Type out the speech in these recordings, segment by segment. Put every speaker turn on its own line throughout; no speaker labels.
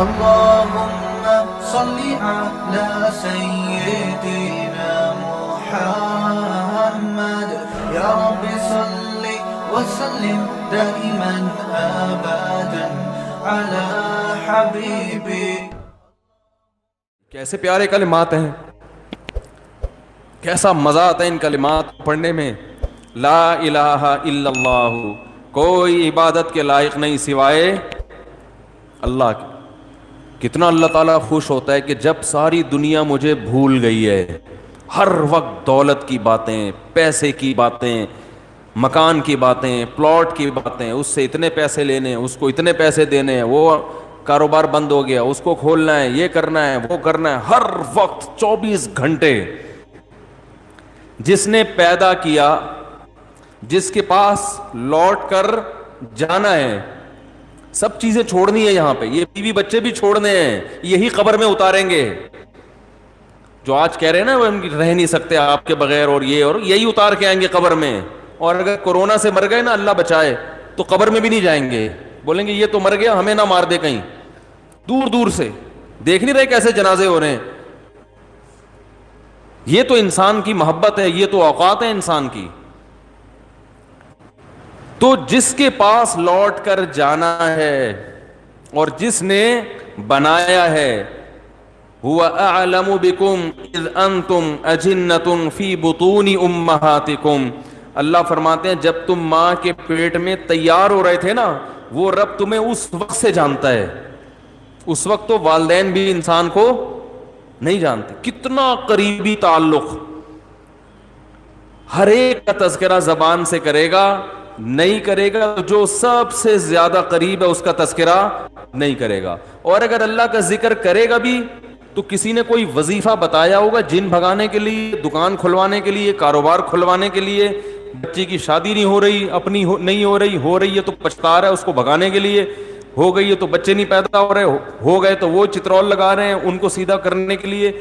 اللهم صل على سيدنا محمد يا رب صل وسلم دائما ابدا على حبيبي.
کیسے پیارے کلمات ہیں, کیسا مزہ آتا ہے ان کلمات پڑھنے میں. لا الہ الا اللہ, کوئی عبادت کے لائق نہیں سوائے اللہ کی. کتنا اللہ تعالیٰ خوش ہوتا ہے کہ جب ساری دنیا مجھے بھول گئی ہے, ہر وقت دولت کی باتیں, پیسے کی باتیں, مکان کی باتیں, پلاٹ کی باتیں, اس سے اتنے پیسے لینے, اس کو اتنے پیسے دینے ہیں, وہ کاروبار بند ہو گیا, اس کو کھولنا ہے, یہ کرنا ہے, وہ کرنا ہے, ہر وقت 24 گھنٹے. جس نے پیدا کیا, جس کے پاس لوٹ کر جانا ہے, سب چیزیں چھوڑنی ہے یہاں پہ, یہ بیوی بچے بھی چھوڑنے ہیں, یہی قبر میں اتاریں گے. جو آج کہہ رہے ہیں نا وہ رہ نہیں سکتے آپ کے بغیر, اور یہ اور یہی اتار کے آئیں گے قبر میں. اور اگر کورونا سے مر گئے نا, اللہ بچائے, تو قبر میں بھی نہیں جائیں گے, بولیں گے یہ تو مر گیا, ہمیں نہ مار دے کہیں. دور دور سے دیکھ نہیں رہے کیسے جنازے ہو رہے ہیں. یہ تو انسان کی محبت ہے, یہ تو اوقات ہے انسان کی. تو جس کے پاس لوٹ کر جانا ہے اور جس نے بنایا ہے, هو اعلم بكم اذ انتم اجنۃ فی بطون امہاتکم. اللہ فرماتے ہیں جب تم ماں کے پیٹ میں تیار ہو رہے تھے نا, وہ رب تمہیں اس وقت سے جانتا ہے. اس وقت تو والدین بھی انسان کو نہیں جانتے. کتنا قریبی تعلق, ہر ایک کا تذکرہ زبان سے کرے گا, نہیں کرے گا جو سب سے زیادہ قریب ہے اس کا تذکرہ نہیں کرے گا. اور اگر اللہ کا ذکر کرے گا بھی تو کسی نے کوئی وظیفہ بتایا ہوگا جن بھگانے کے لیے, دکان کھلوانے کے لیے, کاروبار کھلوانے کے لیے, بچے کی شادی نہیں ہو رہی, اپنی نہیں ہو رہی ہے تو پچھتا رہا ہے, اس کو بھگانے کے لیے, ہو گئی ہے تو بچے نہیں پیدا ہو رہے, ہو گئے تو وہ چترول لگا رہے ہیں, ان کو سیدھا کرنے کے لیے,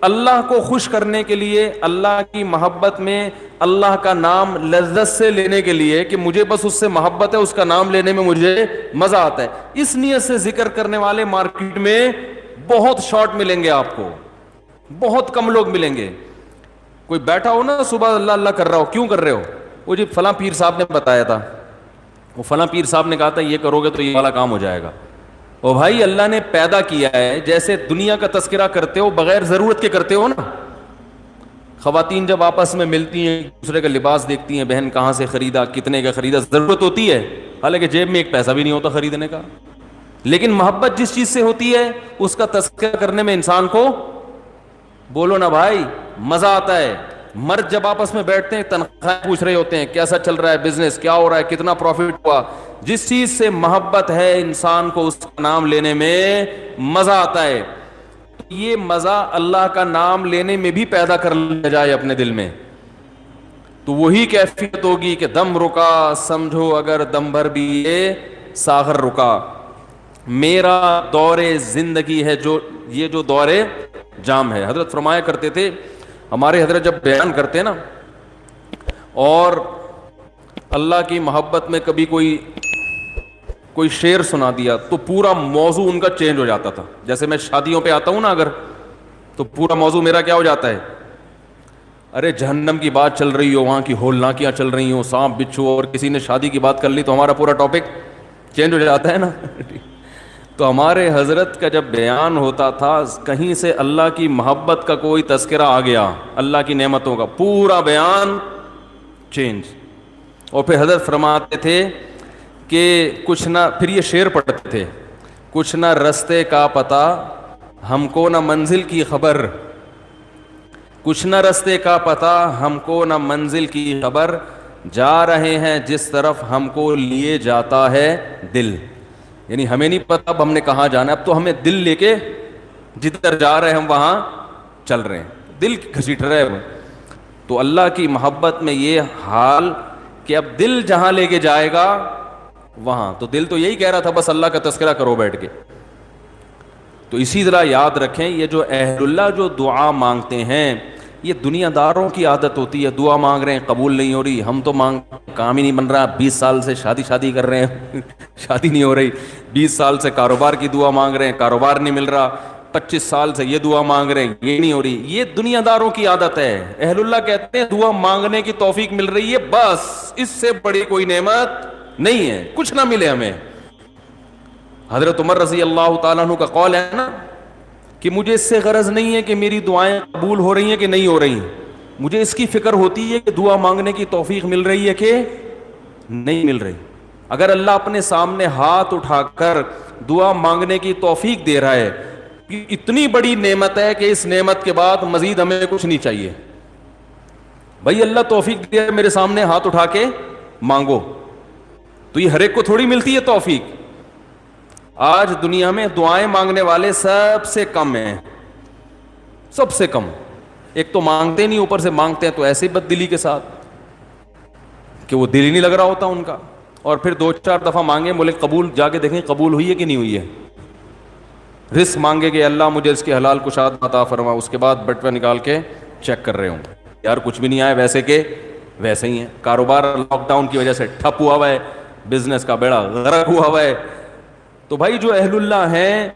اللہ کو خوش کرنے کے لیے, اللہ کی محبت میں اللہ کا نام لذت سے لینے کے لیے کہ مجھے بس اس سے محبت ہے, اس کا نام لینے میں مجھے مزہ آتا ہے. اس نیت سے ذکر کرنے والے مارکیٹ میں بہت شارٹ ملیں گے آپ کو, بہت کم لوگ ملیں گے. کوئی بیٹھا ہو نا صبح اللہ اللہ کر رہا ہو, کیوں کر رہے ہو, وہ جی فلاں پیر صاحب نے بتایا تھا, وہ فلاں پیر صاحب نے کہا تھا یہ کرو گے تو یہ والا کام ہو جائے گا. او بھائی, اللہ نے پیدا کیا ہے, جیسے دنیا کا تذکرہ کرتے ہو بغیر ضرورت کے کرتے ہو نا. خواتین جب آپس میں ملتی ہیں, دوسرے کا لباس دیکھتی ہیں, بہن کہاں سے خریدا, کتنے کا خریدا, ضرورت ہوتی ہے, حالانکہ جیب میں ایک پیسہ بھی نہیں ہوتا خریدنے کا. لیکن محبت جس چیز سے ہوتی ہے اس کا تذکرہ کرنے میں انسان کو, بولو نا بھائی, مزہ آتا ہے. مرد جب آپس میں بیٹھتے ہیں تنخواہ پوچھ رہے ہوتے ہیں, کیسا چل رہا ہے بزنس, کیا ہو رہا ہے, کتنا پروفٹ ہوا. جس چیز سے محبت ہے انسان کو اس کا نام لینے میں مزہ آتا ہے. یہ مزہ اللہ کا نام لینے میں بھی پیدا کر لیا جائے اپنے دل میں, تو وہی کیفیت ہوگی کہ دم رکا سمجھو اگر دم بھر بھی یہ ساغر رکا. میرا دور زندگی ہے یہ جو دور جام ہے. حضرت فرمایا کرتے تھے, ہمارے حضرت جب بیان کرتے نا اور اللہ کی محبت میں کبھی کوئی شعر سنا دیا تو پورا موضوع ان کا چینج ہو جاتا تھا. جیسے میں شادیوں پہ آتا ہوں نا اگر, تو پورا موضوع میرا کیا ہو جاتا ہے, ارے جہنم کی بات چل رہی ہو, وہاں کی ہولناکیاں چل رہی ہوں, سانپ بچھو, اور کسی نے شادی کی بات کر لی تو ہمارا پورا ٹاپک چینج ہو جاتا ہے نا. تو ہمارے حضرت کا جب بیان ہوتا تھا کہیں سے اللہ کی محبت کا کوئی تذکرہ آ گیا, اللہ کی نعمتوں کا, پورا بیان چینج. اور پھر حضرت فرماتے تھے کہ کچھ نہ, پھر یہ شعر پڑھتے تھے, کچھ نہ رستے کا پتہ ہم کو نہ منزل کی خبر, کچھ نہ رستے کا پتہ ہم کو نہ منزل کی خبر, جا رہے ہیں جس طرف ہم کو لیے جاتا ہے دل. یعنی ہمیں نہیں پتا اب ہم نے کہاں جانا ہے, اب تو ہمیں دل لے کے جدھر جا رہے ہیں ہم وہاں چل رہے ہیں, دل گھسیٹ رہے ہیں. تو اللہ کی محبت میں یہ حال کہ اب دل جہاں لے کے جائے گا وہاں, تو دل تو یہی کہہ رہا تھا بس اللہ کا تذکرہ کرو بیٹھ کے. تو اسی طرح یاد رکھیں, یہ جو اہل اللہ جو دعا مانگتے ہیں یہ دنیا داروں کی عادت ہوتی ہے، دعا مانگ رہے ہیں قبول نہیں ہو رہی، ہم تو کام ہی نہیں بن رہا، 20 سال سے شادی کر رہے ہیں شادی نہیں ہو رہی، 20 سال سے کاروبار کی دعا مانگ رہے ہیں، کاروبار نہیں مل رہا، 25 سال سے یہ دعا مانگ رہے ہیں، یہ نہیں ہو رہی۔ یہ دنیا داروں کی عادت ہے۔ اہل اللہ کہتے ہیں دعا مانگنے کی توفیق مل رہی ہے، بس اس سے بڑی کوئی نعمت نہیں ہے، کچھ نہ ملے ہمیں۔ حضرت عمر رضی اللہ تعالیٰ عنہ کا قول ہے نا کہ مجھے اس سے غرض نہیں ہے کہ میری دعائیں قبول ہو رہی ہیں کہ نہیں ہو رہی، مجھے اس کی فکر ہوتی ہے کہ دعا مانگنے کی توفیق مل رہی ہے کہ نہیں مل رہی۔ اگر اللہ اپنے سامنے ہاتھ اٹھا کر دعا مانگنے کی توفیق دے رہا ہے، اتنی بڑی نعمت ہے کہ اس نعمت کے بعد مزید ہمیں کچھ نہیں چاہیے۔ بھائی اللہ توفیق دے میرے سامنے ہاتھ اٹھا کے مانگو، تو یہ ہر ایک کو تھوڑی ملتی ہے توفیق۔ آج دنیا میں دعائیں مانگنے والے سب سے کم ہیں، سب سے کم۔ ایک تو مانگتے نہیں، اوپر سے مانگتے ہیں تو ایسے بد دلی کے ساتھ کہ وہ دل ہی نہیں لگ رہا ہوتا ان کا، اور پھر 2-4 دفعہ مانگے بولے قبول، جا کے دیکھیں قبول ہوئی ہے کہ نہیں ہوئی ہے۔ رزق مانگے کہ اللہ مجھے اس کی حلال کشاد عطا فرما، اس کے بعد بٹوہ نکال کے چیک کر رہے ہوں یار کچھ بھی نہیں آیا، ویسے کہ ویسے ہی ہیں۔ کاروبار لاک ڈاؤن کی وجہ سے ٹھپ ہوا ہوا ہے، بزنس کا بیڑا غرق ہوا ہوا ہے۔ تو بھائی جو اہل اللہ ہیں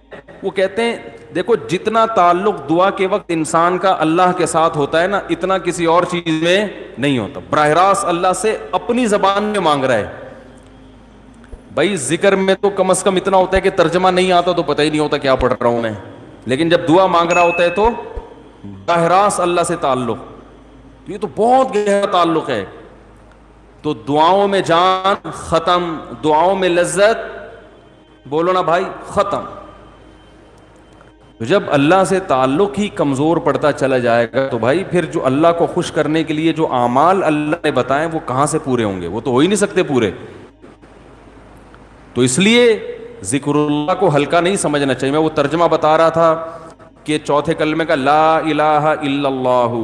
وہ کہتے ہیں دیکھو جتنا تعلق دعا کے وقت انسان کا اللہ کے ساتھ ہوتا ہے نا، اتنا کسی اور چیز میں نہیں ہوتا۔ براہ راست اللہ سے اپنی زبان میں مانگ رہا ہے۔ بھائی ذکر میں تو کم از کم اتنا ہوتا ہے کہ ترجمہ نہیں آتا تو پتہ ہی نہیں ہوتا کیا پڑھ رہا ہوں میں، لیکن جب دعا مانگ رہا ہوتا ہے تو براہ راست اللہ سے تعلق، یہ تو بہت گہرا تعلق ہے۔ تو دعاؤں میں جان ختم، دعاؤں میں لذت، بولو نا بھائی، ختم۔ جب اللہ سے تعلق ہی کمزور پڑتا چلا جائے گا تو بھائی پھر جو اللہ کو خوش کرنے کے لیے جو اعمال اللہ نے بتائے وہ کہاں سے پورے ہوں گے؟ وہ تو ہو ہی نہیں سکتے پورے۔ تو اس لیے ذکر اللہ کو ہلکا نہیں سمجھنا چاہیے۔ میں وہ ترجمہ بتا رہا تھا کہ چوتھے کلمے کا لا الہ الا اللہ،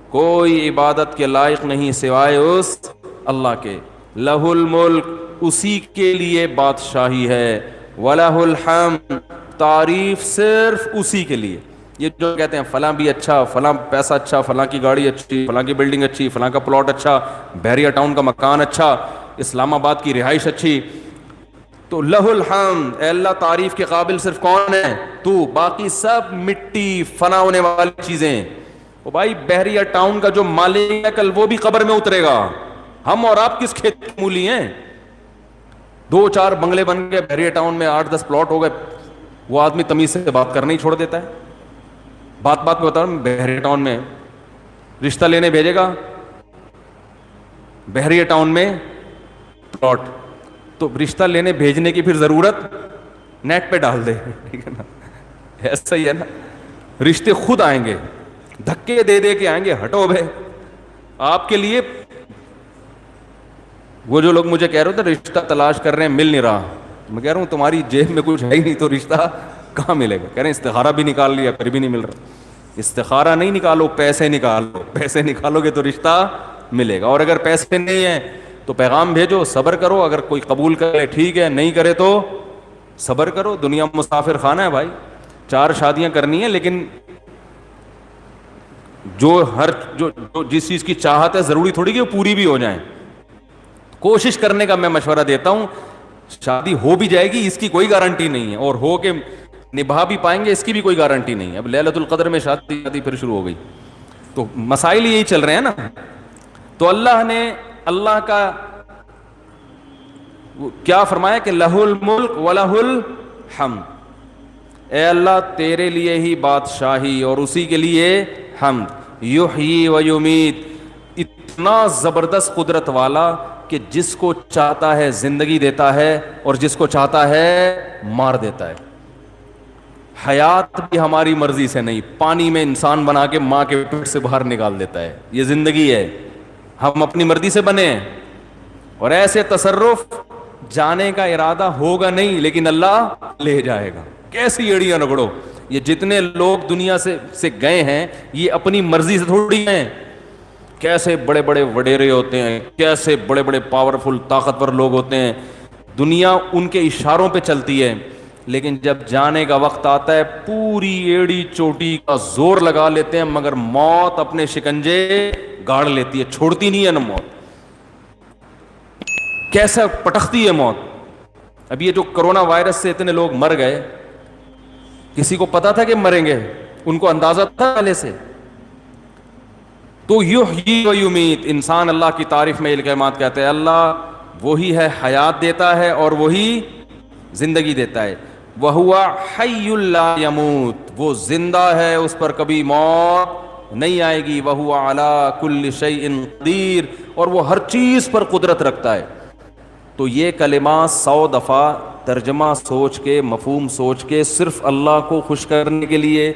کوئی عبادت کے لائق نہیں سوائے اس اللہ کے، لہ الملک، اسی کے لیے بادشاہی ہے، وَلَهُ الْحَمْدُ، تعریف صرف اسی کے لیے۔ یہ جو کہتے ہیں فلاں بھی اچھا، فلاں پیسہ اچھا، فلاں کی گاڑی اچھی، فلاں کی بلڈنگ اچھی، فلاں کا پلاٹ اچھا، بحریہ ٹاؤن کا مکان اچھا، اسلام آباد کی رہائش اچھی، تو لہ الحمد، اے اللہ تعریف کے قابل صرف کون ہے؟ تو، باقی سب مٹی فنا ہونے والی چیزیں۔ وہ بھائی بحریہ ٹاؤن کا جو مالک ہے کل وہ بھی قبر میں اترے گا، ہم اور آپ کس کھیت کی مولی ہیں؟ 2-4 بنگلے بن گئے بحریہ ٹاؤن میں، 8-10 پلاٹ ہو گئے، وہ آدمی تمیز سے بات کرنا ہی چھوڑ دیتا ہے۔ بات میں بتا رہا ہوں، بحریہ ٹاؤن میں رشتہ لینے بھیجے گا، بحریہ ٹاؤن میں پلاٹ، تو رشتہ لینے بھیجنے کی پھر ضرورت نیٹ پہ ڈال دے، ٹھیک ہے نا؟ ایسا ہی ہے نا، رشتے خود آئیں گے، دھکے دے دے کے آئیں گے، ہٹو بھائی آپ کے لیے۔ وہ جو لوگ مجھے کہہ رہے تھے رشتہ تلاش کر رہے ہیں مل نہیں رہا، میں کہہ رہا ہوں تمہاری جیب میں کچھ ہے ہی نہیں تو رشتہ کہاں ملے گا؟ کہہ رہے ہیں استخارہ بھی نکال لیا پھر بھی نہیں مل رہا۔ استخارہ نہیں نکالو، پیسے نکالو، پیسے نکالو گے تو رشتہ ملے گا، اور اگر پیسے نہیں ہیں تو پیغام بھیجو، صبر کرو، اگر کوئی قبول کرے ٹھیک ہے، نہیں کرے تو صبر کرو۔ دنیا مسافر خانہ ہے بھائی، 4 شادیاں کرنی ہیں، لیکن جو جس چیز کی چاہت ہے ضروری تھوڑی کہ وہ پوری بھی ہو جائیں۔ کوشش کرنے کا میں مشورہ دیتا ہوں، شادی ہو بھی جائے گی اس کی کوئی گارنٹی نہیں ہے، اور ہو کے نبھا بھی پائیں گے اس کی بھی کوئی گارنٹی نہیں ہے۔ اب لیلۃ القدر میں شادی پھر شروع ہو گئی، تو مسائل یہی چل رہے ہیں نا۔ تو اللہ نے اللہ کا کیا فرمایا کہ لہ الملک ولہ الحمد، اے اللہ تیرے لیے ہی بادشاہی اور اسی کے لیے حمد، یحیی و یمیت، اتنا زبردست قدرت والا کہ جس کو چاہتا ہے زندگی دیتا ہے اور جس کو چاہتا ہے مار دیتا ہے۔ حیات بھی ہماری مرضی سے نہیں، پانی میں انسان بنا کے ماں کے پیٹ سے باہر نکال دیتا ہے، یہ زندگی ہے، ہم اپنی مرضی سے بنے ہیں۔ اور ایسے تصرف جانے کا ارادہ ہوگا نہیں لیکن اللہ لے جائے گا، کیسی ایڑیاں رگڑو۔ یہ جتنے لوگ دنیا سے گئے ہیں یہ اپنی مرضی سے تھوڑی ہیں، کیسے بڑے بڑے وڈیرے ہوتے ہیں، کیسے بڑے بڑے پاورفل طاقتور لوگ ہوتے ہیں، دنیا ان کے اشاروں پہ چلتی ہے۔ لیکن جب جانے کا وقت آتا ہے پوری ایڑی چوٹی کا زور لگا لیتے ہیں، مگر موت اپنے شکنجے گاڑ لیتی ہے، چھوڑتی نہیں ہے نا موت. کیسا پٹختی ہے موت. اب یہ جو کرونا وائرس سے اتنے لوگ مر گئے، کسی کو پتا تھا کہ مریں گے؟ ان کو اندازہ تھا پہلے سے؟ تو یحیی و یمیت، انسان اللہ کی تعریف میں یہ کلمات کہتے ہیں، اللہ وہی ہے حیات دیتا ہے اور وہی زندگی دیتا ہے. وَهُوَ حَيٌّ لَا يَمُوتُ، وہ زندہ ہے، اس پر کبھی موت نہیں آئے گی. وَهُوَ عَلَى كُلِّ شَيْءٍ قَدِيرٌ، اور وہ ہر چیز پر قدرت رکھتا ہے. تو یہ کلمات 100 دفعہ ترجمہ سوچ کے، مفہوم سوچ کے، صرف اللہ کو خوش کرنے کے لیے،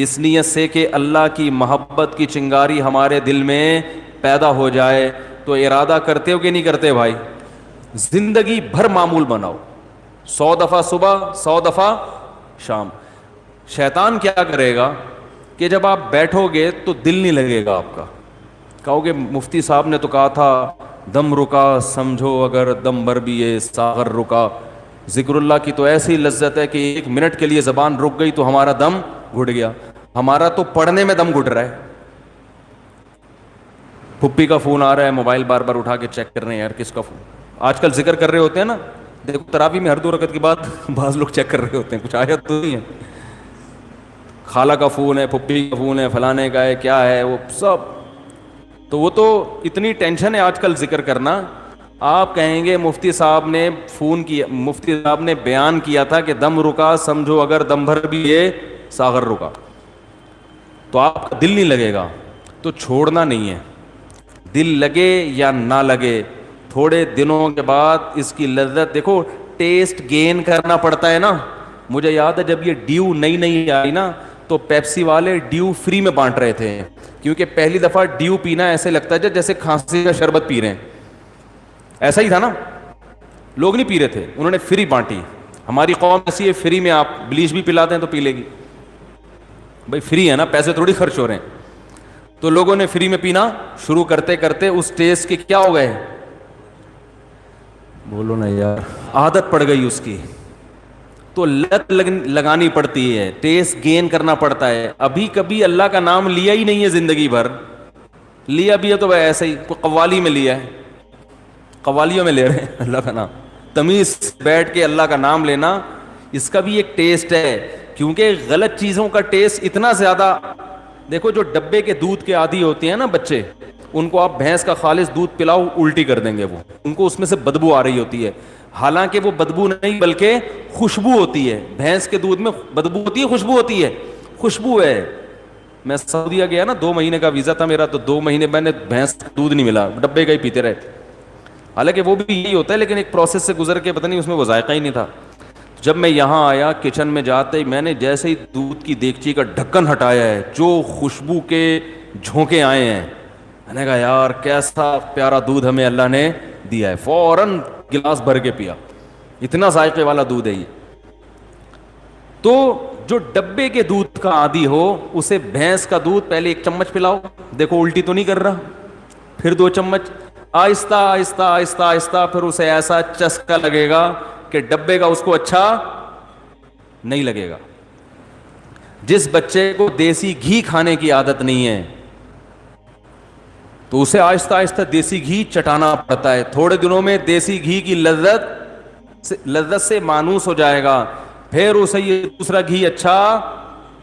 اس نیت سے کہ اللہ کی محبت کی چنگاری ہمارے دل میں پیدا ہو جائے. تو ارادہ کرتے ہو کہ نہیں کرتے بھائی؟ زندگی بھر معمول بناؤ، 100 دفعہ صبح، 100 دفعہ شام. شیطان کیا کرے گا کہ جب آپ بیٹھو گے تو دل نہیں لگے گا آپ کا. کہو گے مفتی صاحب نے تو کہا تھا دم رکا سمجھو اگر دم بھر بھی یہ ساغر رکا. ذکر اللہ کی تو ایسی لذت ہے کہ 1 منٹ کے لیے زبان رک گئی تو ہمارا دم گھٹ گیا. ہمارا تو پڑھنے میں دم گھٹ رہا ہے. پھپھی کا فون آ رہا ہے، موبائل بار بار اٹھا کے چیک کر رہے ہیں، یار کس کا فون. آج کل ذکر کر رہے ہوتے ہیں نا، دیکھو تراویح میں ہر 2 رکعت کے بعد بعض لوگ چیک کر رہے ہوتے ہیں، کچھ آیا تو نہیں ہے. خالہ کا فون ہے، پھپھی کا فون ہے، فلانے کا ہے، کیا ہے وہ سب. تو وہ تو اتنی ٹینشن ہے آج کل ذکر کرنا. آپ کہیں گے مفتی صاحب نے فون کیا، مفتی صاحب نے بیان کیا تھا کہ دم رکا سمجھو اگر دم بھر بھی یہ ساغر رکا، تو آپ کا دل نہیں لگے گا. تو چھوڑنا نہیں ہے، دل لگے یا نہ لگے، تھوڑے دنوں کے بعد اس کی لذت دیکھو، ٹیسٹ گین کرنا پڑتا ہے نا. مجھے یاد ہے جب یہ ڈیو نئی آئی نا تو پیپسی والے ڈیو فری میں بانٹ رہے تھے، کیونکہ پہلی دفعہ ڈیو پینا ایسے لگتا ہے جیسے کھانسی کا شربت پی رہے ہیں. ایسا ہی تھا نا، لوگ نہیں پی رہے تھے، انہوں نے فری بانٹی. ہماری قوم ایسی ہے، فری میں آپ بلیچ بھی پلاتے ہیں تو پی لے گی. بھائی فری ہے نا، پیسے تھوڑی خرچ ہو رہے ہیں. تو لوگوں نے فری میں پینا شروع کرتے کرتے اس ٹیسٹ کے کیا ہو گئے، بولو نا یار، عادت پڑ گئی اس کی. تو لت لگانی پڑتی ہے، ٹیسٹ گین کرنا پڑتا ہے. ابھی کبھی اللہ کا نام لیا ہی نہیں ہے زندگی بھر، لیا بھی ہے تو ایسے ہی کوئی قوالی میں لیا ہے، قوالیوں میں لے رہے ہیں اللہ کا نام. تمیز بیٹھ کے اللہ کا نام لینا، اس کا بھی ایک ٹیسٹ ہے. کیونکہ غلط چیزوں کا ٹیسٹ اتنا زیادہ، دیکھو جو ڈبے کے دودھ کے عادی ہوتے ہیں نا بچے، ان کو آپ بھینس کا خالص دودھ پلاؤ الٹی کر دیں گے. وہ ان کو اس میں سے بدبو آ رہی ہوتی ہے، حالانکہ وہ بدبو نہیں بلکہ خوشبو ہوتی ہے. بھینس کے دودھ میں بدبو ہوتی ہے، خوشبو ہوتی ہے، خوشبو ہے. میں سعودیہ گیا نا، 2 مہینے کا ویزا تھا میرا، تو 2 مہینے میں نے بھینس کا دودھ نہیں ملا، ڈبے کا ہی پیتے رہے. حالانکہ وہ بھی یہی ہوتا ہے، لیکن ایک پروسیس سے گزر کے پتہ نہیں اس میں وہ ذائقہ ہی نہیں تھا. جب میں یہاں آیا کچن میں جاتے ہی میں نے جیسے ہی دودھ کی دیگچی کا ڈھکن ہٹایا ہے، جو خوشبو کے جھونکے آئے ہیں، میں نے کہا یار کیسا پیارا دودھ ہمیں اللہ نے دیا ہے. فوراً گلاس بھر کے پیا، اتنا ذائقے والا دودھ ہے یہ. تو جو ڈبے کے دودھ کا عادی ہو اسے بھینس کا دودھ پہلے 1 چمچ پلاؤ، دیکھو الٹی تو نہیں کر رہا، پھر 2 چمچ، آہستہ آہستہ آہستہ آہستہ، پھر اسے ایسا چسکا لگے گا کہ ڈبے کا اس کو اچھا نہیں لگے گا. جس بچے کو دیسی گھی کھانے کی عادت نہیں ہے تو اسے آہستہ آہستہ دیسی گھی چٹانا پڑتا ہے. تھوڑے دنوں میں دیسی گھی کی لذت سے مانوس ہو جائے گا، پھر اسے یہ دوسرا گھی اچھا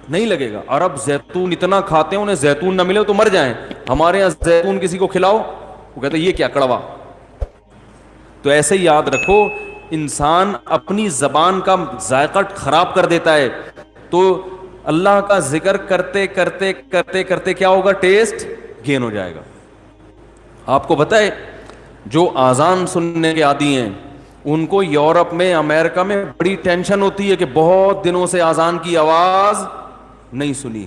نہیں لگے گا. عرب زیتون اتنا کھاتے ہیں، انہیں زیتون نہ ملے تو مر جائیں. ہمارے یہاں زیتون کسی کو کھلاؤ وہ کہتے ہیں یہ کیا کڑوا. تو ایسے ہی یاد رکھو، انسان اپنی زبان کا ذائقہ خراب کر دیتا ہے. تو اللہ کا ذکر کرتے کرتے کرتے کرتے کیا ہوگا، ٹیسٹ گین ہو جائے گا. آپ کو پتہ ہے جو آذان سننے کے عادی ہیں ان کو یورپ میں، امریکہ میں بڑی ٹینشن ہوتی ہے کہ بہت دنوں سے آذان کی آواز نہیں سنی،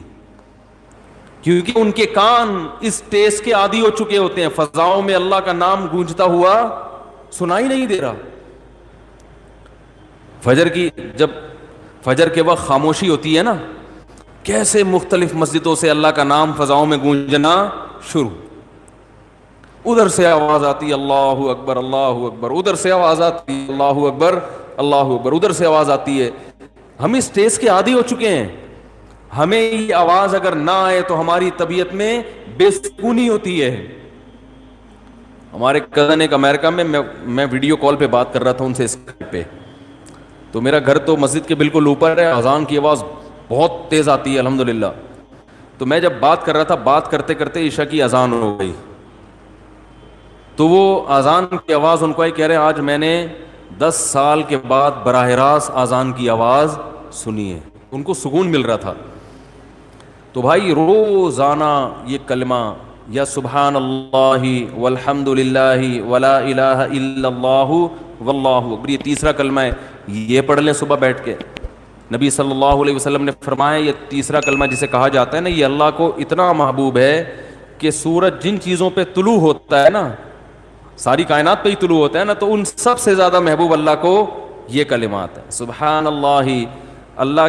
کیونکہ ان کے کان اس ٹیسٹ کے عادی ہو چکے ہوتے ہیں. فضاؤں میں اللہ کا نام گونجتا ہوا سنائی نہیں دے رہا. جب فجر کے وقت خاموشی ہوتی ہے نا، کیسے مختلف مسجدوں سے اللہ کا نام فضاؤں میں گونجنا شروع. ادھر سے آواز آتی ہے اللہ اکبر اللہ اکبر، ادھر سے آواز آتی ہے اللہ اکبر اللہ اکبر، ادھر سے آواز آتی ہے. ہم اس ٹیسٹ کے عادی ہو چکے ہیں. ہمیں یہ آواز اگر نہ آئے تو ہماری طبیعت میں بے سکونی ہوتی ہے. ہمارے کزن ایک امریکہ میں ویڈیو کال پہ بات کر رہا تھا ان سے اسکائپ پہ. تو میرا گھر تو مسجد کے بالکل اوپر ہے, اذان کی آواز بہت تیز آتی ہے الحمدللہ. تو میں جب بات کر رہا تھا, بات کرتے کرتے عشاء کی اذان ہو گئی. تو وہ اذان کی آواز ان کو کہہ رہے آج میں نے 10 سال کے بعد براہ راست اذان کی آواز سنی ہے. ان کو سکون مل رہا تھا. تو بھائی روزانہ یہ کلمہ یا سبحان اللہ والحمد للہ ولا الہ الا اللہ واللہ اکبر, یہ تیسرا کلمہ ہے, یہ پڑھ لیں صبح بیٹھ کے. نبی صلی اللہ علیہ وسلم نے فرمایا یہ تیسرا کلمہ جسے کہا جاتا ہے نا, یہ اللہ کو اتنا محبوب ہے کہ سورج جن چیزوں پہ طلوع ہوتا ہے نا, ساری کائنات پہ ہی طلوع ہوتا ہے نا, تو ان سب سے زیادہ محبوب اللہ کو یہ کلمات ہیں. سبحان اللہ, اللہ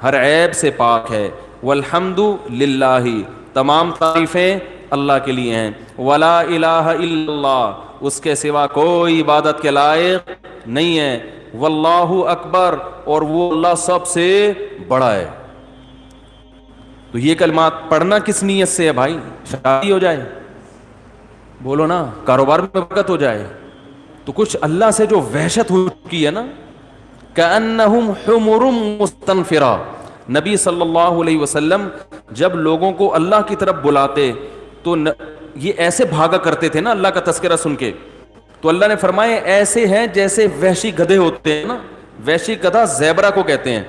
ہر عیب سے پاک ہے. والحمد للہ, تمام تعریفیں اللہ کے لیے ہیں. ولا الہ الا اللہ, اس کے سوا کوئی عبادت کے لائق نہیں ہے. واللہ اکبر, اور وہ اللہ سب سے بڑا ہے. تو یہ کلمات پڑھنا کس نیت سے ہے بھائی؟ شادی ہو جائے, بولو نا, کاروبار میں برکت ہو جائے. تو کچھ اللہ سے جو وحشت ہو چکی ہے نا, کأنہم حمر مستنفرہ. نبی صلی اللہ علیہ وسلم جب لوگوں کو اللہ کی طرف بلاتے تو یہ ایسے بھاگا کرتے تھے نا اللہ کا تذکرہ سن کے. تو اللہ نے فرمایا ایسے ہیں جیسے وحشی گدھے ہوتے ہیں نا, وحشی گدھا زیبرا کو کہتے ہیں.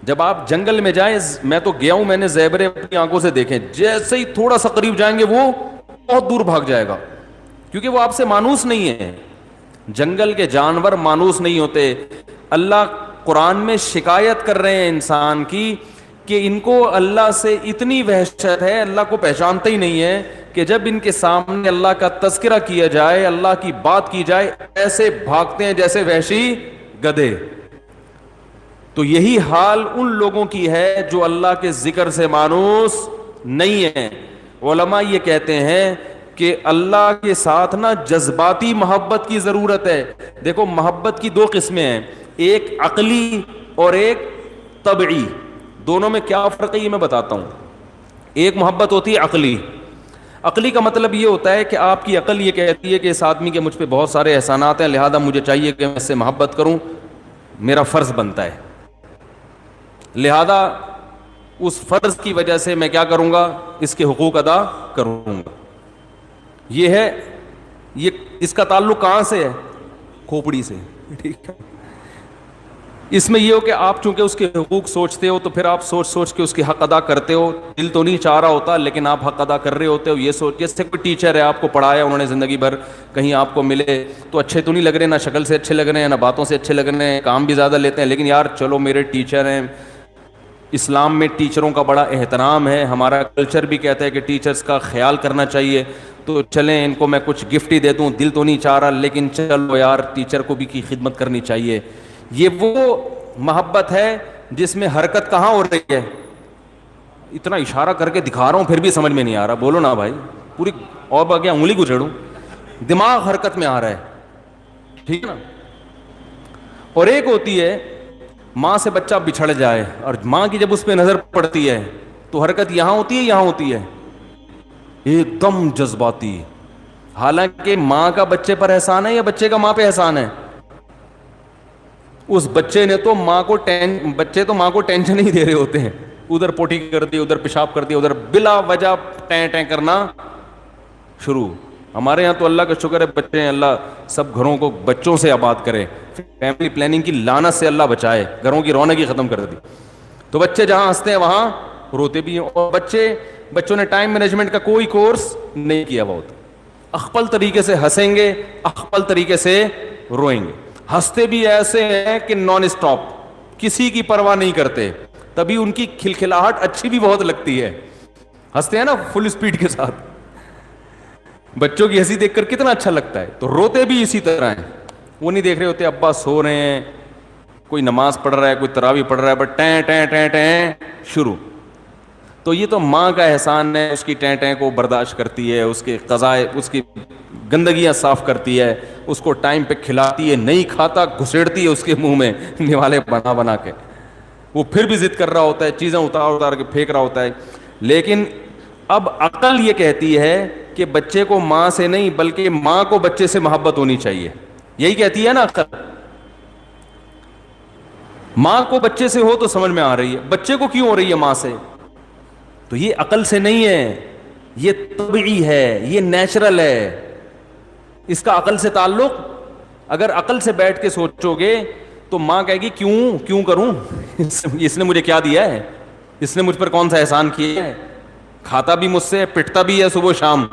جب آپ جنگل میں جائیں, میں تو گیا ہوں, میں نے زیبرے اپنی آنکھوں سے دیکھے, جیسے ہی تھوڑا سا قریب جائیں گے وہ بہت دور بھاگ جائے گا, کیونکہ وہ آپ سے مانوس نہیں ہے. جنگل کے جانور مانوس نہیں ہوتے. اللہ قرآن میں شکایت کر رہے ہیں انسان کی کہ ان کو اللہ سے اتنی وحشت ہے, اللہ کو پہچانتے ہی نہیں ہے, کہ جب ان کے سامنے اللہ کا تذکرہ کیا جائے, اللہ کی بات کی جائے, ایسے بھاگتے ہیں جیسے وحشی گدھے. تو یہی حال ان لوگوں کی ہے جو اللہ کے ذکر سے مانوس نہیں ہے. علماء یہ کہتے ہیں کہ اللہ کے ساتھ نا جذباتی محبت کی ضرورت ہے. دیکھو محبت کی 2 قسمیں ہیں, ایک عقلی اور ایک طبعی. دونوں میں کیا فرق ہے یہ میں بتاتا ہوں. ایک محبت ہوتی ہے عقلی. عقلی کا مطلب یہ ہوتا ہے کہ آپ کی عقل یہ کہتی ہے کہ اس آدمی کے مجھ پہ بہت سارے احسانات ہیں, لہذا مجھے چاہیے کہ میں اس سے محبت کروں, میرا فرض بنتا ہے, لہذا اس فرض کی وجہ سے میں کیا کروں گا, اس کے حقوق ادا کروں گا. یہ ہے, یہ اس کا تعلق کہاں سے ہے؟ کھوپڑی سے. ٹھیک ہے, اس میں یہ ہو کہ آپ چونکہ اس کے حقوق سوچتے ہو تو پھر آپ سوچ سوچ کے اس کے حق ادا کرتے ہو. دل تو نہیں چاہ رہا ہوتا لیکن آپ حق ادا کر رہے ہوتے ہو, یہ سوچ. جیسے کوئی ٹیچر ہے, آپ کو پڑھایا انہوں نے زندگی بھر, کہیں آپ کو ملے تو اچھے تو نہیں لگ رہے, نہ شکل سے اچھے لگ رہے ہیں, نہ باتوں سے اچھے لگ رہے ہیں, کام بھی زیادہ لیتے ہیں, لیکن یار چلو میرے ٹیچر ہیں. اسلام میں ٹیچروں کا بڑا احترام ہے, ہمارا کلچر بھی کہتا ہے کہ ٹیچرز کا خیال کرنا چاہیے, تو چلیں ان کو میں کچھ گفٹ ہی دے دوں. دل تو نہیں چاہ رہا لیکن چلو یار ٹیچر کو بھی کی خدمت کرنی چاہیے. یہ وہ محبت ہے جس میں حرکت کہاں ہو رہی ہے. اتنا اشارہ کر کے دکھا رہا ہوں پھر بھی سمجھ میں نہیں آ رہا, بولو نا بھائی, پوری اور باقی انگلی کو چھیڑوں, دماغ حرکت میں آ رہا ہے. ٹھیک ہے نا. اور ایک ہوتی ہے ماں سے بچہ بچھڑ جائے, اور ماں کی جب اس پہ نظر پڑتی ہے تو حرکت یہاں ہوتی ہے, یہاں ہوتی ہے, ایک دم جذباتی. حالانکہ ماں کا بچے پر احسان ہے یا بچے کا ماں پہ احسان ہے؟ اس بچے نے تو بچے تو ماں کو ٹینشن نہیں دے رہے ہوتے ہیں, ادھر پوٹی کر دی, ادھر پیشاب کر دی, ادھر بلا وجہ ٹیں ٹیں کرنا شروع. ہمارے یہاں تو اللہ کا شکر ہے بچے ہیں, اللہ سب گھروں کو بچوں سے آباد کرے. فیملی پلاننگ کی لعنت سے اللہ بچائے, گھروں کی رونق ہی ختم کر دی. تو بچے جہاں ہنستے ہیں وہاں روتے بھی ہیں, اور بچوں نے ٹائم مینجمنٹ کا کوئی کورس نہیں کیا. بہت اخپل طریقے سے ہنسیں گے, اخپل طریقے سے روئیں گے. ہنستے بھی ایسے ہیں کہ نان اسٹاپ, کسی کی پرواہ نہیں کرتے, تبھی ان کی کھلکھلاہٹ اچھی بھی بہت لگتی ہے. ہنستے ہیں نا فل اسپیڈ کے ساتھ, بچوں کی ہنسی دیکھ کر کتنا اچھا لگتا ہے. تو روتے بھی اسی طرح ہیں, وہ نہیں دیکھ رہے ہوتے ابا سو رہے ہیں, کوئی نماز پڑھ رہا ہے, کوئی تراویح پڑھ رہا ہے, بٹ ٹیں ٹیں ٹیں ٹیں شروع. تو یہ تو ماں کا احسان ہے, اس کی ٹیں ٹیں کو برداشت کرتی ہے, اس کے قضائے, اس کی گندگیاں صاف کرتی ہے, اس کو ٹائم پہ کھلاتی ہے, نہیں کھاتا گھسیڑتی ہے اس کے منہ میں نوالے بنا بنا کے. وہ پھر بھی ضد کر رہا ہوتا ہے, چیزیں اتار کے پھینک رہا ہوتا ہے. لیکن اب عقل یہ کہتی ہے کہ بچے کو ماں سے نہیں بلکہ ماں کو بچے سے محبت ہونی چاہیے. یہی کہتی ہے نا عقل. ماں کو بچے سے ہو تو سمجھ میں آ رہی ہے, بچے کو کیوں ہو رہی ہے ماں سے؟ تو یہ عقل سے نہیں ہے, یہ طبعی ہے, یہ نیچرل ہے. اس کا عقل سے تعلق, اگر عقل سے بیٹھ کے سوچو گے تو ماں کہے گی کیوں کروں, اس نے مجھے کیا دیا ہے, اس نے مجھ پر کون سا احسان کیا ہے, کھاتا بھی مجھ سے, پٹتا بھی ہے صبح شام,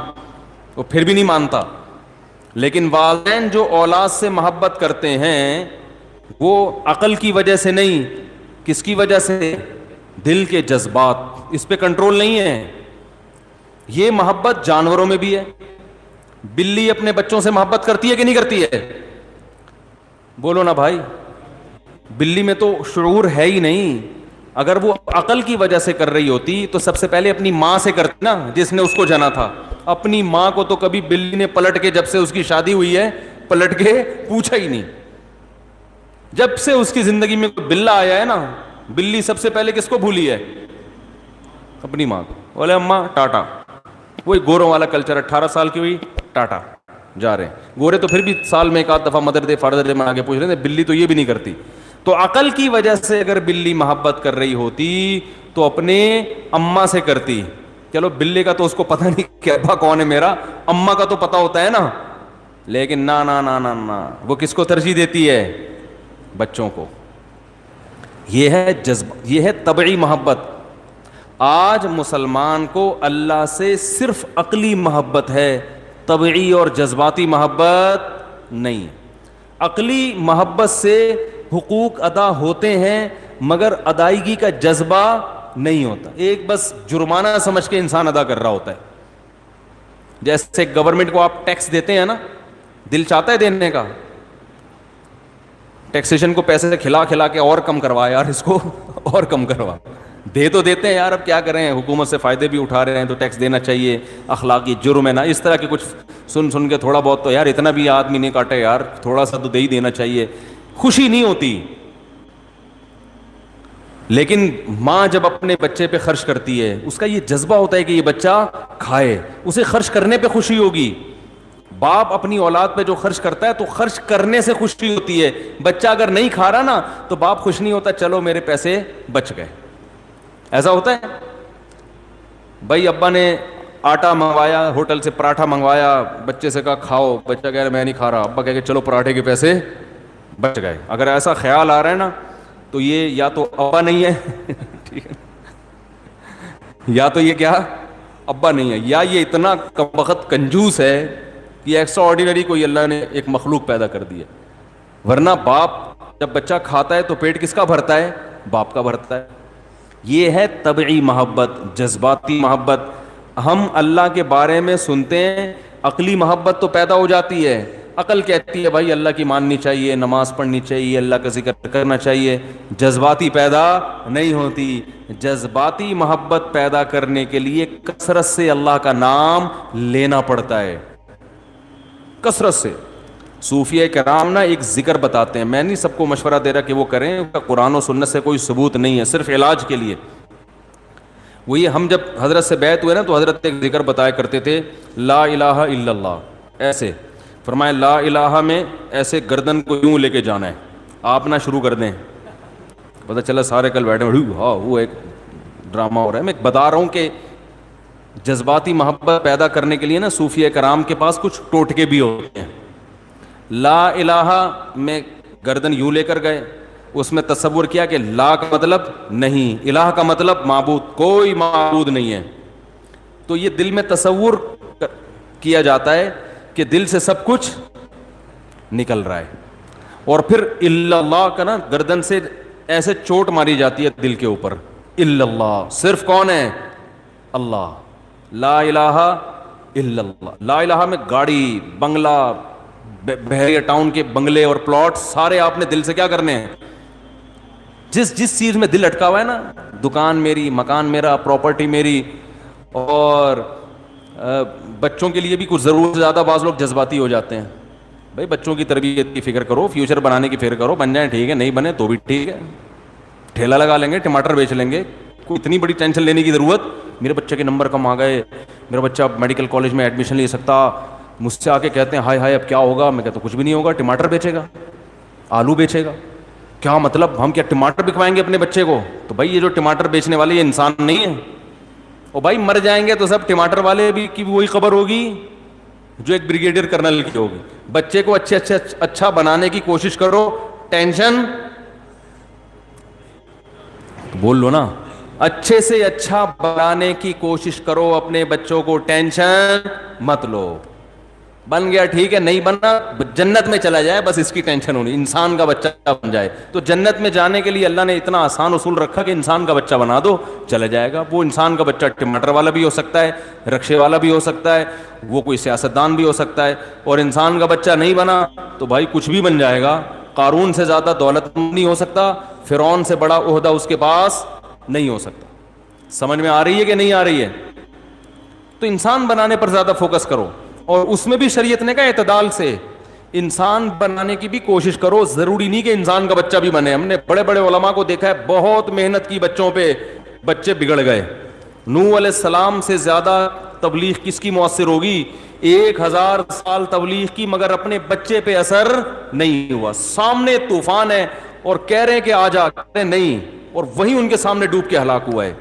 وہ پھر بھی نہیں مانتا. لیکن والدین جو اولاد سے محبت کرتے ہیں وہ عقل کی وجہ سے نہیں, کس کی وجہ سے؟ دل کے جذبات, اس پہ کنٹرول نہیں ہے. یہ محبت جانوروں میں بھی ہے. بلی اپنے بچوں سے محبت کرتی ہے کہ نہیں کرتی ہے؟ بولو نا بھائی. بلی میں تو شعور ہے ہی نہیں. اگر وہ عقل کی وجہ سے کر رہی ہوتی تو سب سے پہلے اپنی ماں سے کرتی نا, جس نے اس کو جنا تھا. اپنی ماں کو تو کبھی بلی نے پلٹ کے, جب سے اس کی شادی ہوئی ہے, پلٹ کے پوچھا ہی نہیں. جب سے اس کی زندگی میں کوئی بلا آیا ہے نا, بلی سب سے پہلے کس کو بھولی ہے؟ اپنی ماں کو. بولے اماں ٹاٹا. وہی گوروں والا کلچر, 18 سال کی ہوئی ٹاٹا, جا رہے ہیں. گورے تو پھر بھی سال میں ایک آدھ دفعہ مدر دے فادر دے میں آگے پوچھ رہے ہیں, بلی تو یہ بھی نہیں کرتی. تو عقل کی وجہ سے اگر بلی محبت کر رہی ہوتی تو اپنے اماں سے کرتی. چلو بلی کا تو اس کو پتہ نہیں کہ ابا کون ہے میرا, اماں کا تو پتہ ہوتا ہے نا. لیکن نا نا نا نا نا, وہ کس کو ترجیح دیتی ہے؟ بچوں کو. یہ ہے جذبہ, یہ ہے طبعی محبت. آج مسلمان کو اللہ سے صرف عقلی محبت ہے, طبعی اور جذباتی محبت نہیں. عقلی محبت سے حقوق ادا ہوتے ہیں مگر ادائیگی کا جذبہ نہیں ہوتا. ایک بس جرمانہ سمجھ کے انسان ادا کر رہا ہوتا ہے. جیسے گورنمنٹ کو آپ ٹیکس دیتے ہیں نا, دل چاہتا ہے دینے کا, ٹیکسیشن کو پیسے سے کھلا کے اور کم کروا یار, اس کو اور کم کروا. دے تو دیتے ہیں یار, اب کیا کریں, حکومت سے فائدے بھی اٹھا رہے ہیں تو ٹیکس دینا چاہیے, اخلاقی جرم ہے نا. اس طرح کے کچھ سن کے تھوڑا بہت تو یار اتنا بھی آدمی نہیں کاٹے یار, تھوڑا سا تو دے ہی دینا چاہیے. خوشی نہیں ہوتی. لیکن ماں جب اپنے بچے پہ خرچ کرتی ہے, اس کا یہ جذبہ ہوتا ہے کہ یہ بچہ کھائے, اسے خرچ کرنے پہ خوشی ہوگی. باپ اپنی اولاد پہ جو خرچ کرتا ہے تو خرچ کرنے سے خوشی ہوتی ہے. بچہ اگر نہیں کھا رہا نا تو باپ خوش نہیں ہوتا, چلو میرے پیسے بچ گئے. ایسا ہوتا ہے بھائی. ابا نے آٹا منگوایا ہوٹل سے, پراٹھا منگوایا, بچے سے کہا کھاؤ, بچہ کہہ رہا میں نہیں کھا رہا, ابا کہہ کہ چلو پراٹھے کے پیسے بچ گئے. اگر ایسا خیال آ رہا ہے نا تو یہ یا تو ابا نہیں ہے ٹھیک ہے, یا تو یہ کیا ابا نہیں ہے, یا یہ اتنا کمبخت کنجوس ہے کہ ایکسٹرا آرڈینری کوئی اللہ نے ایک مخلوق پیدا کر دی ہے. ورنہ باپ جب بچہ کھاتا ہے تو پیٹ کس کا بھرتا ہے؟ باپ کا بھرتا ہے. یہ ہے طبعی محبت, جذباتی محبت. ہم اللہ کے بارے میں سنتے ہیں, عقلی محبت تو پیدا ہو جاتی ہے. عقل کہتی ہے بھائی اللہ کی ماننی چاہیے, نماز پڑھنی چاہیے, اللہ کا ذکر کرنا چاہیے. جذباتی پیدا نہیں ہوتی. جذباتی محبت پیدا کرنے کے لیے کثرت سے اللہ کا نام لینا پڑتا ہے, کثرت سے. صوفیہ کرام نا ایک ذکر بتاتے ہیں, میں نہیں سب کو مشورہ دے رہا کہ وہ کریں, قرآن و سنت سے کوئی ثبوت نہیں ہے, صرف علاج کے لیے. وہ یہ, ہم جب حضرت سے بیعت ہوئے نا تو حضرت ایک ذکر بتایا کرتے تھے, لا الہ الا اللہ. ایسے فرمایا لا الہ میں ایسے گردن کو یوں لے کے جانا ہے, آپ نہ شروع کر دیں. پتہ چلا سارے کل بیٹھے, ہاں وہ ایک ڈرامہ ہو رہا ہے. میں بتا رہا ہوں کہ جذباتی محبت پیدا کرنے کے لیے نا صوفیہ کرام کے پاس کچھ ٹوٹکے بھی ہوتے ہیں. لا الہ میں گردن یوں لے کر گئے, اس میں تصور کیا کہ لا کا مطلب نہیں, الہ کا مطلب معبود, کوئی معبود نہیں ہے. تو یہ دل میں تصور کیا جاتا ہے کہ دل سے سب کچھ نکل رہا ہے, اور پھر الا اللہ کا نا گردن سے ایسے چوٹ ماری جاتی ہے دل کے اوپر. الا اللہ, صرف کون ہے؟ اللہ. لا الہ الا اللہ. لا الہ میں گاڑی, بنگلہ, بحریہ ٹاؤن کے بنگلے اور پلاٹ سارے آپ نے دل سے کیا کرنے ہیں؟ جس چیز میں دل اٹکا ہوا ہے نا, دکان میری, مکان میرا, پراپرٹی میری. اور بچوں کے لیے بھی کچھ ضرورت سے زیادہ بعض لوگ جذباتی ہو جاتے ہیں. بھائی بچوں کی تربیت کی فکر کرو, فیوچر بنانے کی فکر کرو, بن جائیں ٹھیک ہے, نہیں بنے تو بھی ٹھیک ہے. ٹھیلا لگا لیں گے, ٹماٹر بیچ لیں گے, کوئی اتنی بڑی ٹینشن لینے کی ضرورت, میرے بچے کے نمبر کم آ گئے, میرا بچہ میڈیکل کالج میں ایڈمیشن لے سکتا, مجھ سے آ کے کہتے ہیں ہائے ہائے اب کیا ہوگا, میں کہتا ہوں کچھ بھی نہیں ہوگا, ٹماٹر بیچے گا, آلو بیچے گا. کیا مطلب, ہم کیا ٹماٹر بکوائیں گے اپنے بچے کو؟ تو بھائی یہ جو ٹماٹر بیچنے والے یہ انسان نہیں ہے, اور بھائی مر جائیں گے تو سب ٹماٹر والے بھی کی وہی خبر ہوگی جو ایک بریگیڈیئر کرنل کی ہوگی. بچے کو اچھا بنانے کی کوشش کرو, ٹینشن بول لو نا, اچھے سے اچھا بنانے کی کوشش کرو اپنے بچوں کو, ٹینشن مت لو. بن گیا ٹھیک ہے, نہیں بننا جنت میں چلا جائے بس اس کی ٹینشن ہونی, انسان کا بچہ بن جائے. تو جنت میں جانے کے لیے اللہ نے اتنا آسان اصول رکھا کہ انسان کا بچہ بنا دو چلا جائے گا. وہ انسان کا بچہ ٹماٹر والا بھی ہو سکتا ہے, رکشے والا بھی ہو سکتا ہے, وہ کوئی سیاستدان بھی ہو سکتا ہے. اور انسان کا بچہ نہیں بنا تو بھائی کچھ بھی بن جائے گا. قارون سے زیادہ دولت نہیں ہو سکتا, فرعون سے بڑا عہدہ اس کے پاس نہیں ہو سکتا. سمجھ میں آ رہی ہے کہ نہیں آ رہی ہے؟ تو انسان بنانے پر زیادہ فوکس کرو, اور اس میں بھی شریعت نے کہا اعتدال سے انسان بنانے کی بھی کوشش کرو. ضروری نہیں کہ انسان کا بچہ بھی بنے. ہم نے بڑے بڑے علماء کو دیکھا ہے بہت محنت کی بچوں پہ, بچے بگڑ گئے. نوح علیہ السلام سے زیادہ تبلیغ کس کی مؤثر ہوگی؟ 1000 سال تبلیغ کی, مگر اپنے بچے پہ اثر نہیں ہوا. سامنے طوفان ہے اور کہہ رہے ہیں کہ آ جا, کہہ رہے نہیں, اور وہی ان کے سامنے ڈوب کے ہلاک ہوا ہے.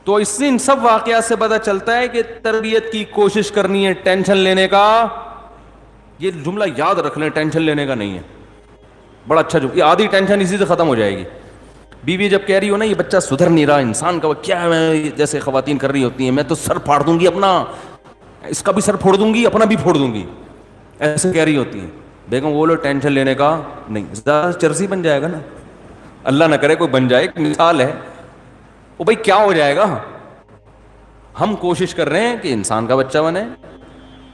تو اس سے ان سب واقعات سے پتہ چلتا ہے کہ تربیت کی کوشش کرنی ہے, ٹینشن لینے کا, یہ جملہ یاد رکھ لیں, ٹینشن لینے کا نہیں ہے. بڑا اچھا جملہ, یہ آدھی ٹینشن اسی سے ختم ہو جائے گی. بیوی جب کہہ رہی ہو نا یہ بچہ سدھر نہیں رہا, انسان کا کیا ہے, جیسے خواتین کر رہی ہوتی ہیں, میں تو سر پھاڑ دوں گی اپنا, اس کا بھی سر پھوڑ دوں گی, اپنا بھی پھوڑ دوں گی, ایسے کہہ رہی ہوتی ہیں. بیگم بولو ٹینشن لینے کا نہیں, زیادہ چرسی بن جائے گا نا, اللہ نہ کرے کوئی بن جائے, ایک مثال ہے. وہ بھائی کیا ہو جائے گا؟ ہم کوشش کر رہے ہیں کہ انسان کا بچہ بنے.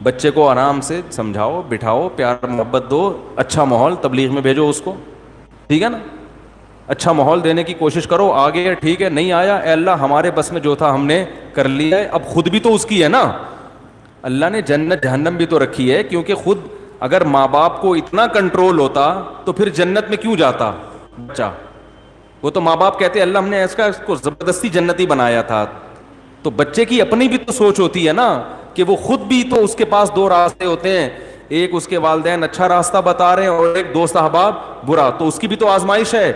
بچے کو آرام سے سمجھاؤ, بٹھاؤ, پیار محبت دو, اچھا ماحول تبلیغ میں بھیجو اس کو, ٹھیک ہے نا, اچھا ماحول دینے کی کوشش کرو. آگے ٹھیک ہے, نہیں آیا اے اللہ ہمارے بس میں جو تھا ہم نے کر لیا ہے, اب خود بھی تو اس کی ہے نا. اللہ نے جنت جہنم بھی تو رکھی ہے, کیونکہ خود اگر ماں باپ کو اتنا کنٹرول ہوتا تو پھر جنت میں کیوں جاتا بچہ؟ وہ تو ماں باپ کہتے اللہ ہم نے اس کو زبردستی جنتی بنایا تھا. تو بچے کی اپنی بھی تو سوچ ہوتی ہے نا کہ وہ خود بھی تو, اس کے پاس 2 راستے ہوتے ہیں, ایک اس کے والدین اچھا راستہ بتا رہے ہیں اور ایک دوست احباب برا, تو اس کی بھی تو آزمائش ہے.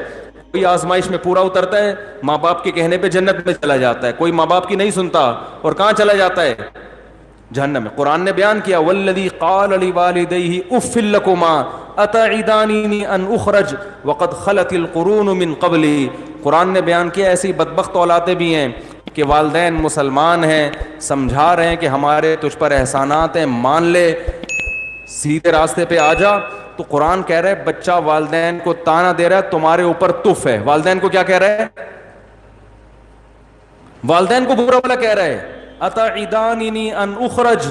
کوئی آزمائش میں پورا اترتا ہے, ماں باپ کے کہنے پہ جنت میں چلا جاتا ہے, کوئی ماں باپ کی نہیں سنتا اور کہاں چلا جاتا ہے؟ جہنم میں. قرآن نے بیان کیا والذی قال لوالدیہ اف لکما اتعداننی ان اخرج وقد خلت القرون من قبلی. قرآن نے بیان کیا ایسی بدبخت اولادیں بھی ہیں کہ والدین مسلمان ہیں, سمجھا رہے ہیں کہ ہمارے تجھ پر احسانات ہیں, مان لے, سیدھے راستے پہ آ جا. تو قرآن کہہ رہا ہے بچہ والدین کو تانا دے رہا ہے تمہارے اوپر تف ہے. والدین کو کیا کہہ رہا ہے؟ والدین کو برا بلا کہہ رہا ہے. اتعداننی ان اخرج,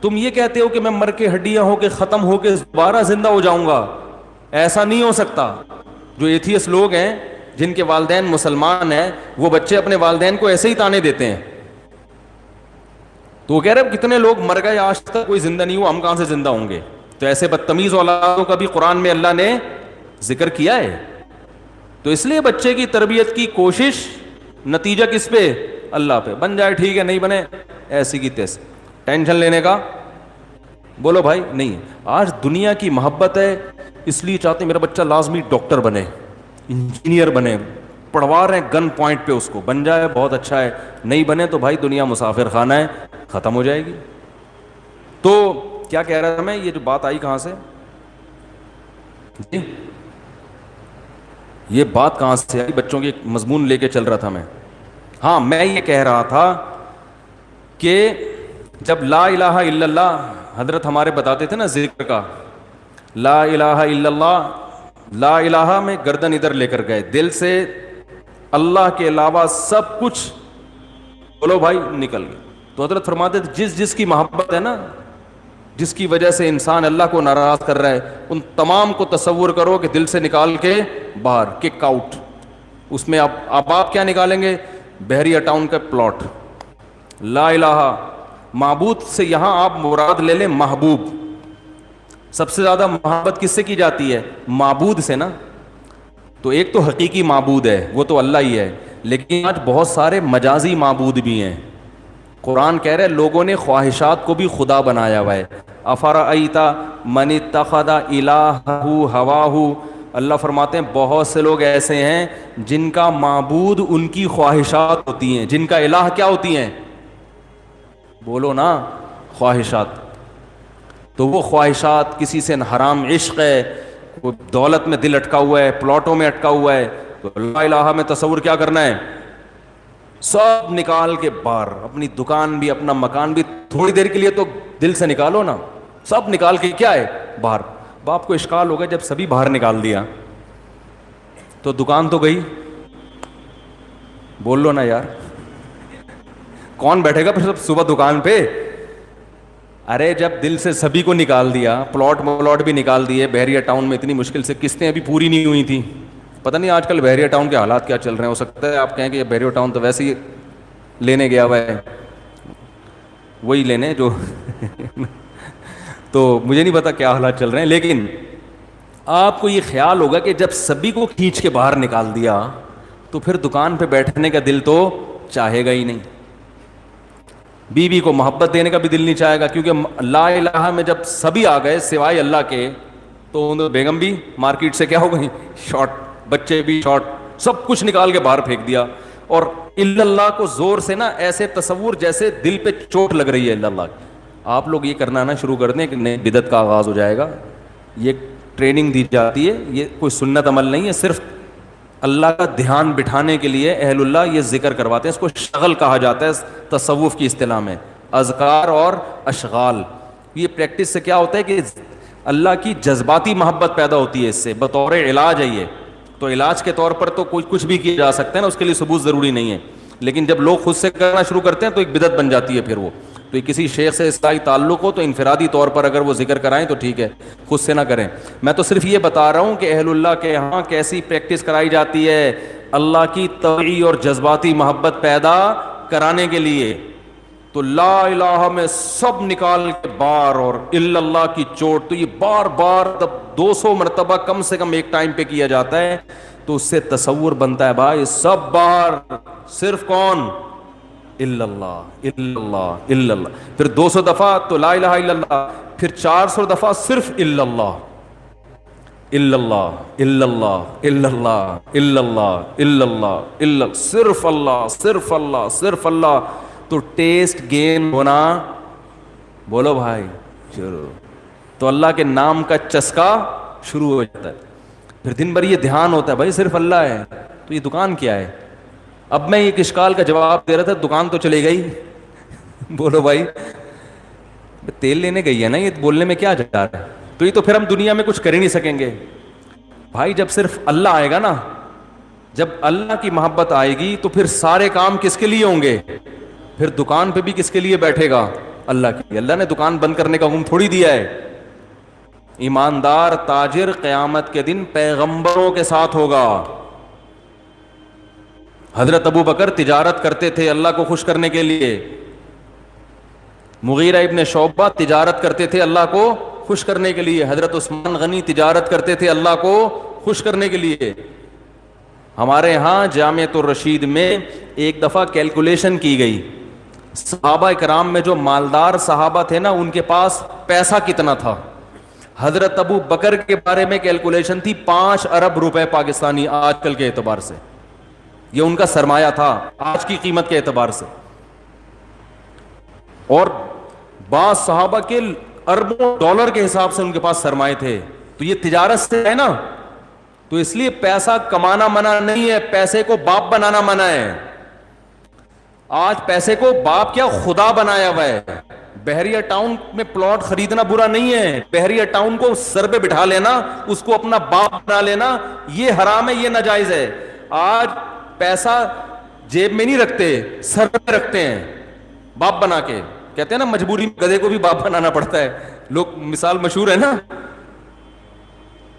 تم یہ کہتے ہو کہ میں مر کے ہڈیاں ہو کے ختم ہو کے دوبارہ زندہ ہو جاؤں گا. ایسا نہیں ہو سکتا. جو ایتھیس لوگ ہیں جن کے والدین مسلمان ہیں, وہ بچے اپنے والدین کو ایسے ہی تانے دیتے ہیں. تو وہ کہہ رہے کتنے لوگ مر گئے آج تک کوئی زندہ نہیں ہوا, ہم کہاں سے زندہ ہوں گے؟ تو ایسے بدتمیز اولادوں کا بھی قرآن میں اللہ نے ذکر کیا ہے. تو اس لیے بچے کی تربیت کی کوشش, نتیجہ کس پہ؟ اللہ پہ. بن جائے ٹھیک ہے, نہیں بنے ایسی کی تیسے. ٹینشن لینے کا بولو بھائی نہیں. آج دنیا کی محبت ہے, اس لیے چاہتے ہیں میرا بچہ لازمی ڈاکٹر بنے, انجینئر بنے, پڑھوا رہے ہیں گن پوائنٹ پہ اس کو, بن جائے بہت اچھا ہے, نہیں بنے تو بھائی دنیا مسافر خانہ ہے, ختم ہو جائے گی. تو کیا کہہ رہا تھا میں, یہ جو بات آئی کہاں سے جی, یہ بات کہاں سے آئی؟ بچوں کے مضمون لے کے چل رہا تھا میں. ہاں میں یہ کہہ رہا تھا کہ جب لا الہ الا اللہ حضرت ہمارے بتاتے تھے نا ذکر کا, لا الہ الا اللہ, لا الہ میں گردن ادھر لے کر گئے, دل سے اللہ کے علاوہ سب کچھ بولو بھائی نکل گئے. تو حضرت فرماتے تھے جس جس کی محبت ہے نا, جس کی وجہ سے انسان اللہ کو ناراض کر رہا ہے, ان تمام کو تصور کرو کہ دل سے نکال کے باہر, کک آؤٹ. اس میں اب آپ کیا نکالیں گے؟ بحریہ ٹاؤن کا پلاٹ. لا الہ, معبود سے یہاں آپ مراد لے لیں محبوب. سب سے زیادہ محبت کس سے کی جاتی ہے؟ معبود سے نا. تو ایک تو حقیقی معبود ہے, وہ تو اللہ ہی ہے, لیکن آج بہت سارے مجازی معبود بھی ہیں. قرآن کہہ رہے ہیں لوگوں نے خواہشات کو بھی خدا بنایا ہوا ہے. افرأیت من اتخذ الہہ ہواہ, اللہ فرماتے ہیں بہت سے لوگ ایسے ہیں جن کا معبود ان کی خواہشات ہوتی ہیں, جن کا الہ کیا ہوتی ہیں, بولو نا, خواہشات. تو وہ خواہشات, کسی سے حرام عشق ہے, کوئی دولت میں دل اٹکا ہوا ہے, پلاٹوں میں اٹکا ہوا ہے, تو لا الہ میں تصور کیا کرنا ہے, سب نکال کے باہر, اپنی دکان بھی, اپنا مکان بھی, تھوڑی دیر کے لیے تو دل سے نکالو نا, سب نکال کے کیا ہے باہر. باپ کو اشکال ہو گیا جب سبھی باہر نکال دیا تو دکان تو گئی, بول لو نا یار, کون بیٹھے گا پھر صبح دکان پہ. ارے جب دل سے سبھی کو نکال دیا, پلاٹ بھی نکال دیے, بحریہ ٹاؤن میں اتنی مشکل سے قسطیں ابھی پوری نہیں ہوئی تھیں, پتہ نہیں آج کل بحریہ ٹاؤن کے حالات کیا چل رہے ہیں. ہو سکتا ہے آپ کہیں کہ یہ بحریہ ٹاؤن تو ویسے ہی لینے گیا ہوا ہے, وہی لینے جو تو مجھے نہیں پتا کیا حالات چل رہے ہیں, لیکن آپ کو یہ خیال ہوگا کہ جب سبھی کو کھینچ کے باہر نکال دیا تو پھر دکان پہ بیٹھنے کا دل تو چاہے گا ہی نہیں. بیوی کو محبت دینے کا بھی دل نہیں چاہے گا, کیونکہ لا الہ میں جب سبھی آ گئے سوائے اللہ کے تو بیگم بھی مارکیٹ سے کیا ہو گئی, شارٹ, بچے بھی شارٹ, سب کچھ نکال کے باہر پھینک دیا. اور الا اللہ کو زور سے نا ایسے تصور جیسے دل پہ چوٹ لگ رہی ہے الا اللہ. آپ لوگ یہ کرنا نا شروع کر دیں کہ نئے بدعت کا آغاز ہو جائے گا. یہ ٹریننگ دی جاتی ہے, یہ کوئی سنت عمل نہیں ہے, صرف اللہ کا دھیان بٹھانے کے لیے اہل اللہ یہ ذکر کرواتے ہیں. اس کو شغل کہا جاتا ہے تصوف کی اصطلاح میں, اذکار اور اشغال. یہ پریکٹس سے کیا ہوتا ہے کہ اللہ کی جذباتی محبت پیدا ہوتی ہے, اس سے بطور علاج ہے یہ. تو علاج کے طور پر تو کچھ بھی کیا جا سکتا ہے نا, اس کے لیے ثبوت ضروری نہیں ہے, لیکن جب لوگ خود سے کرنا شروع کرتے ہیں تو ایک بدعت بن جاتی ہے پھر وہ. تو کسی شیخ سے اصلاحی تعلق ہو تو انفرادی طور پر اگر وہ ذکر کرائیں تو ٹھیک ہے, خود سے نہ کریں. میں تو صرف یہ بتا رہا ہوں کہ اہل اللہ کے یہاں کیسی پریکٹس کرائی جاتی ہے اللہ کی طبعی اور جذباتی محبت پیدا کرانے کے لیے. تو لا الہ میں سب نکال کے بار, اور الا اللہ کی چوٹ, تو یہ بار بار 200 مرتبہ کم سے کم ایک ٹائم پہ کیا جاتا ہے. تو اس سے تصور بنتا ہے بھائی سب باہر, صرف کون, الا اللہ الا اللہ الا اللہ. پھر 200 دفعہ تو لا الہ الا اللہ, پھر 400 دفعہ صرف الا اللہ الا اللہ الا اللہ الا اللہ الا اللہ الا اللہ الا, صرف اللہ صرف اللہ صرف اللہ. تو ٹیسٹ گین ہونا, بولو بھائی, شروع. تو اللہ کے نام کا چسکا شروع ہو جاتا ہے. پھر دن بھر یہ دھیان ہوتا ہے بھائی صرف اللہ ہے, تو یہ دکان کیا ہے. اب میں ایک اشکال کا جواب دے رہا تھا, دکان تو چلے گئی, بولو بھائی, تیل لینے گئی ہے نا, یہ بولنے میں کیا جا رہا ہے. تو یہ تو پھر ہم دنیا میں کچھ کر ہی نہیں سکیں گے بھائی. جب صرف اللہ آئے گا نا, جب اللہ کی محبت آئے گی تو پھر سارے کام کس کے لیے ہوں گے, پھر دکان پہ بھی کس کے لیے بیٹھے گا, اللہ کے لیے. اللہ نے دکان بند کرنے کا حکم تھوڑی دیا ہے. ایماندار تاجر قیامت کے دن پیغمبروں کے ساتھ ہوگا. حضرت ابو بکر تجارت کرتے تھے اللہ کو خوش کرنے کے لیے, مغیرہ ابن شعبہ تجارت کرتے تھے اللہ کو خوش کرنے کے لیے, حضرت عثمان غنی تجارت کرتے تھے اللہ کو خوش کرنے کے لیے. ہمارے ہاں جامعۃ الرشید میں ایک دفعہ کیلکولیشن کی گئی, صحابہ کرام میں جو مالدار صحابہ تھے نا ان کے پاس پیسہ کتنا تھا. حضرت ابو بکر کے بارے میں کیلکولیشن تھی 5 ارب روپے پاکستانی آج کل کے اعتبار سے, یہ ان کا سرمایہ تھا آج کی قیمت کے اعتبار سے. اور بعض صحابہ کے اربوں ڈالر کے حساب سے ان کے پاس سرمایہ تھے. تو یہ تجارت سے ہے نا, تو اس لیے پیسہ کمانا منع نہیں ہے, پیسے کو باپ بنانا منع ہے. آج پیسے کو باپ کیا خدا بنایا ہوا ہے. بحریہ ٹاؤن میں پلاٹ خریدنا برا نہیں ہے, بحریہ ٹاؤن کو سر پہ بٹھا لینا, اس کو اپنا باپ بنا لینا, یہ حرام ہے, یہ ناجائز ہے. آج پیسہ جیب میں نہیں رکھتے, سر پہ رکھتے ہیں باپ بنا کے. کہتے ہیں نا مجبوری میں گدھے کو بھی باپ بنانا پڑتا ہے, لوگ مثال مشہور ہے نا.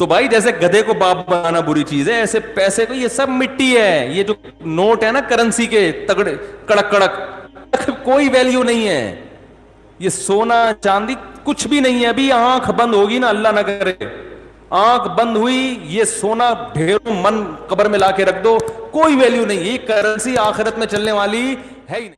تو بھائی جیسے گدھے کو باپ بنانا بری چیز ہے, ایسے پیسے کو, یہ سب مٹی ہے. یہ جو نوٹ ہے نا کرنسی کے تگڑے کڑک کڑک, کوئی ویلیو نہیں ہے. یہ سونا چاندی کچھ بھی نہیں ہے. ابھی آنکھ بند ہوگی نا, اللہ نہ کرے, آنکھ بند ہوئی, یہ سونا ڈھیروں من قبر میں لا کے رکھ دو, کوئی ویلیو نہیں, یہ کرنسی آخرت میں چلنے والی ہے ہی نہیں.